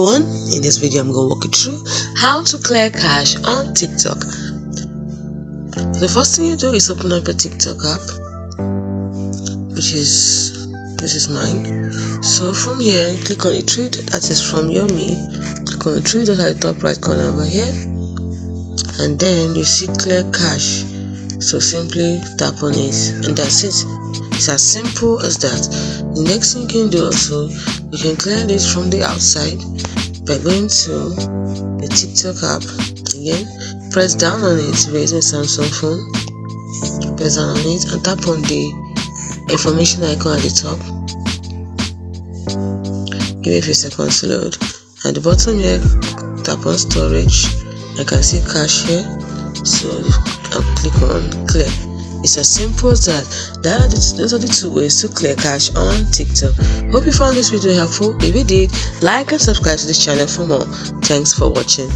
everyone, in this video I'm going to walk you through how to clear cache on TikTok. The first thing you do is open up your TikTok app, which is, this is mine. So from here, click on the three that is from your me, click on the three dot at the top right corner over here, and then you see clear cache. So simply tap on it and that's it. It's as simple as that. The next thing you can do also, you can clear this from the outside by going to the TikTok app. Again, press down on it if you're using a Samsung phone. Press down on it and tap on the information icon at the top. Give it a few seconds to load. At the bottom here, tap on storage. I can see cache here, so I'll click on clear. It's as simple as that. Those are the two ways to clear cache on TikTok. Hope you found this video helpful. If you did, like and subscribe to this channel for more. Thanks for watching.